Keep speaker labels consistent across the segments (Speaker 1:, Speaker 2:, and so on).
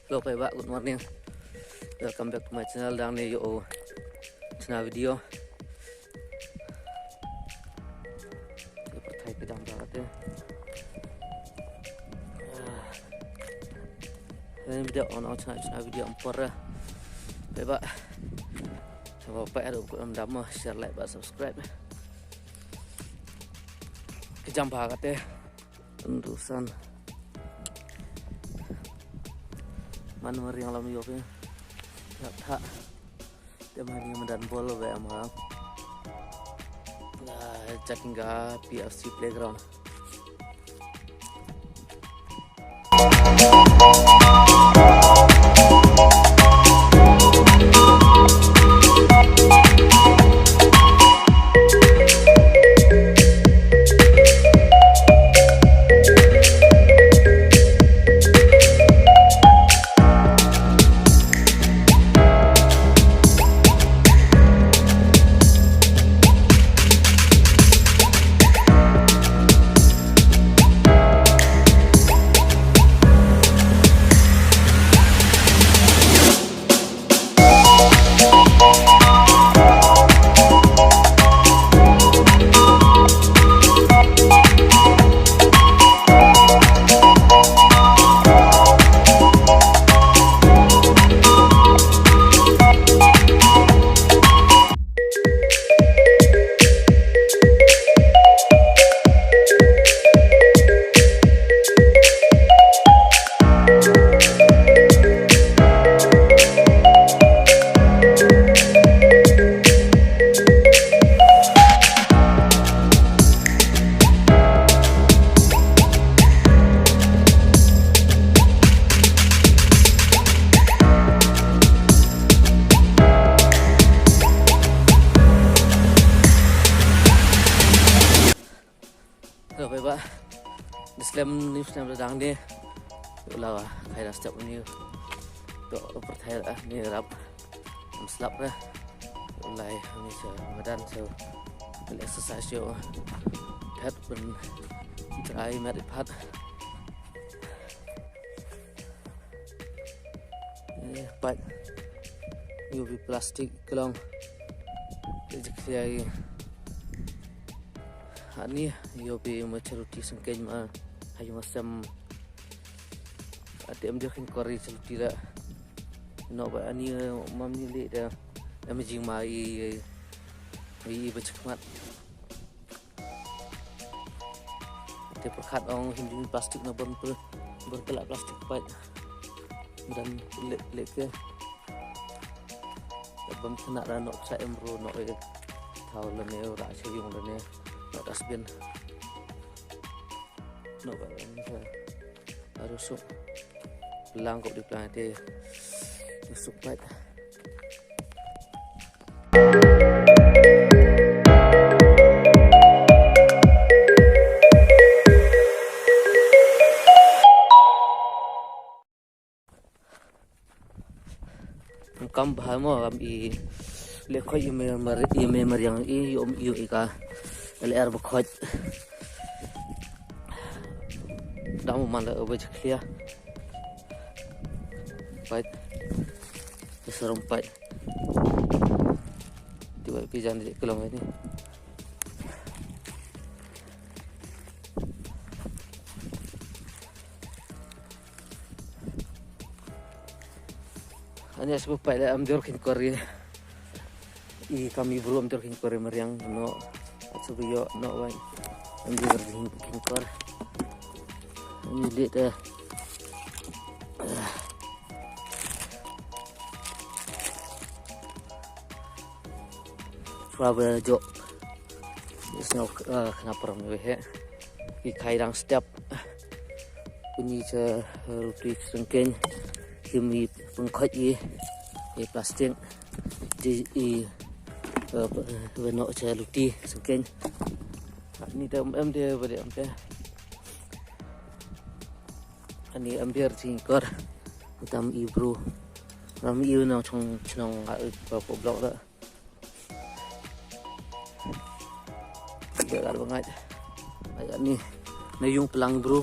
Speaker 1: Hello Pak, good morning. Welcome back to my channel. Dang ni yo channel video. Pertai pedang banget ya. Ini video on channel video empor ya. Pak. Coba Pak ada ukuran dama, share, like, subscribe. Kejam banget ya. Tentusan. Mana yang lalu yopnya. Tak dia main medan bola kayak mah. Nah, cek hingga PFC Playground. Rồi Pak, disclaimer sedang ni, ulah kaya dah setiap ni, tu percaya ni rap, selap lah, ulah ni semedan exercise yo, pet pun try mari pat, ni pat, UV plastik kelong, jadi ani yo be macaruti sengkeng ma ayo masam adem dia kin kori celuti la no ba ani mam ni le da amjing mai bacakmat te perkhat ong hinding plastik na berkelak plastik pat dan le ke bam kena ra no sa emro no e thau le ne ra chiyung le ne no dustbin no ba harus pelang kok di pelang dia masuk pat kam bahamo kam i lekho email yang i yu ika LR berkhot dah mana ubah ceklia baik serempat tiba pijan di kelong ini hanya sebab pada ambil kori i kami belum ambil kori meriang no Subiyo no way ambil kingkor ini lihat dah Travel job isno kenapa ramai he ikai dang setiap bunyi se rupi sengkeng kimi pengkot i plastik di beno cha luti sengkeng ni dah dia beri ampe ani ambiar singkor utam ibru ram iu na chong chnong ba blok da dia banget ayat ni nayung pelang bro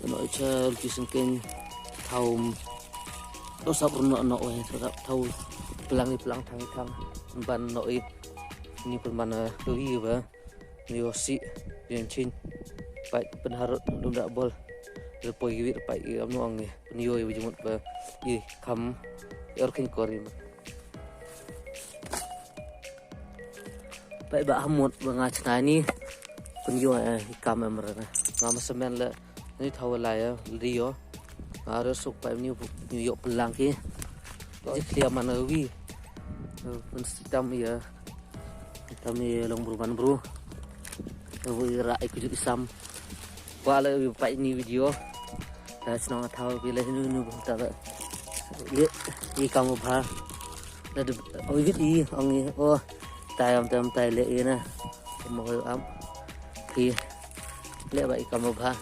Speaker 1: beno cha luti sengkeng taum usap no tetap tahu pelang thang ban noi ni permana wi ba ni osi yang chin pai penharut ndak bol lepoi wi pai am nuang ni penio i jumut ba i kam yorkin korim pai ba hamut ba ngachna ni penio kam amrana ngam semen la ni thawala ya rio harus sok pai ni yok pelang ki clear mana wi sistem ya kami long beruban bro ira ikut isam wala pai ni video dah senang tahu bila ini tak lihat i kamu bah dah wujud i ang oh tayam tai le na mau am pi le bai kamu bah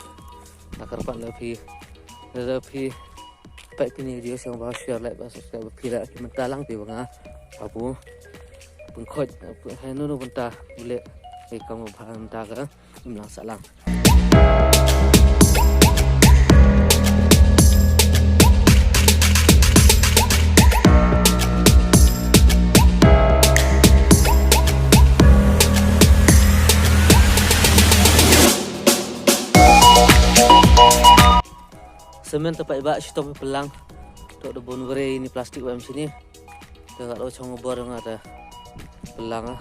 Speaker 1: akar pak le pi pai ni video sang bah share like bah subscribe pi la ki mentalang pi banga apu pengkot hai nu benta boleh kamu paham tak ke imlang salang semen tepat bak stop pelang tok de bon were ini plastik wam sini tak ada cong bor yang ada pelang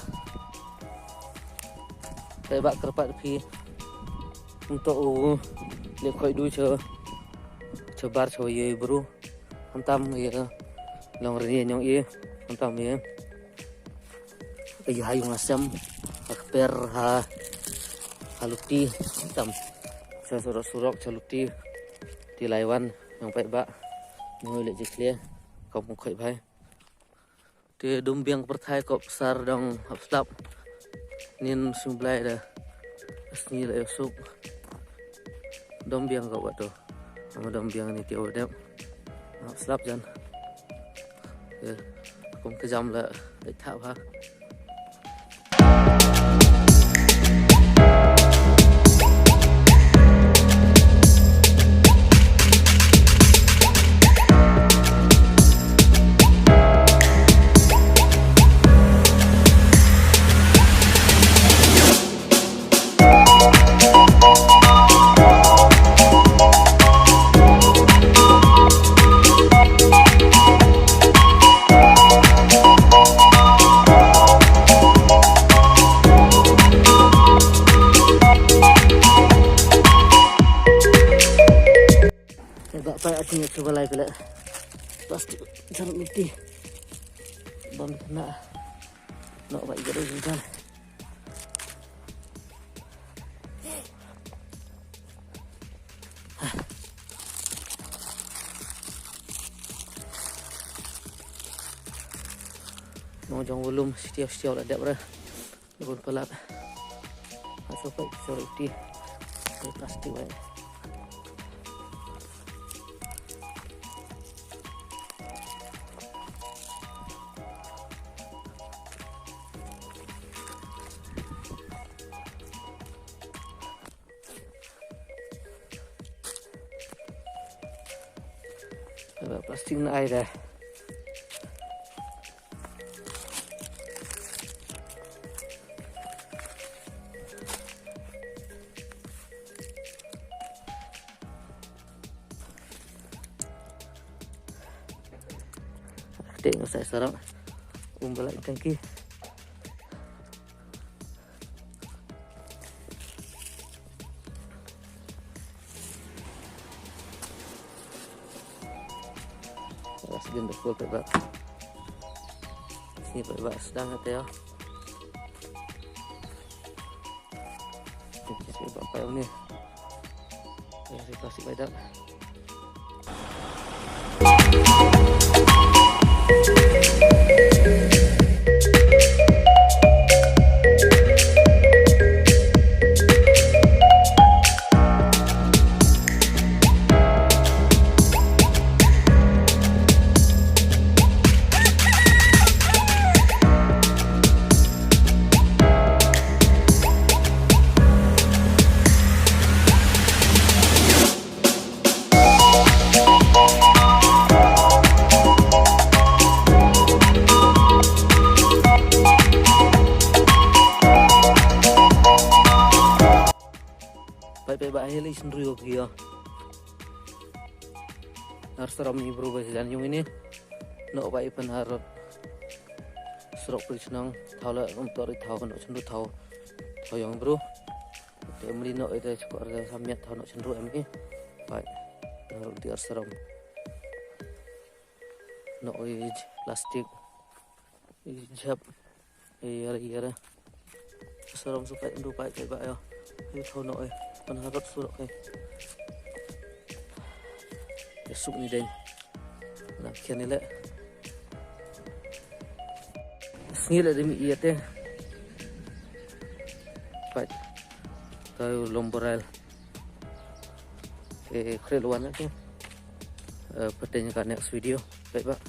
Speaker 1: saya bak kerpat pi untuk le khoi du bar ye bro hantam ye long re nyong ye hantam ye ay hayu ngasam akper haluti hantam surok chaluti di laiwan yang pai bak ngoi le jikle kamu khoi bhai te dumbiang perthai kop besar dong hapslap nin sumblai dah asni la yusuk dombiang kau tu nama dombiang ni tiaw dep hapslap jan ya kum kejam la dek thap ha pai akhirnya coba lagi pula pasti jangan mati bang nak baik gaduh juga mau jong volum setiap ada berapa pun pelak asal baik soroti plastik baik plastik na ai dah tengok saya sarap umbalak ikan ki Rasgin betul Pak. Sini Pak sedang kata ya. Ini saya bapak ini. Ya, saya plastik badak. harus seram ni bro dan yung ini no ba ipan harot serok prisnang thau la untuk ri thau no cendu thau yang bro te mri no ite skor da samyat thau no cendu em bai harot ti harus seram no plastik jab yara seram supaya ndu pai kai ba yo thau no pan harot surok suk ni den nak kian ni le ngil le demi iate pai tayo lomboral krelwan ke patenya ka next video baik pak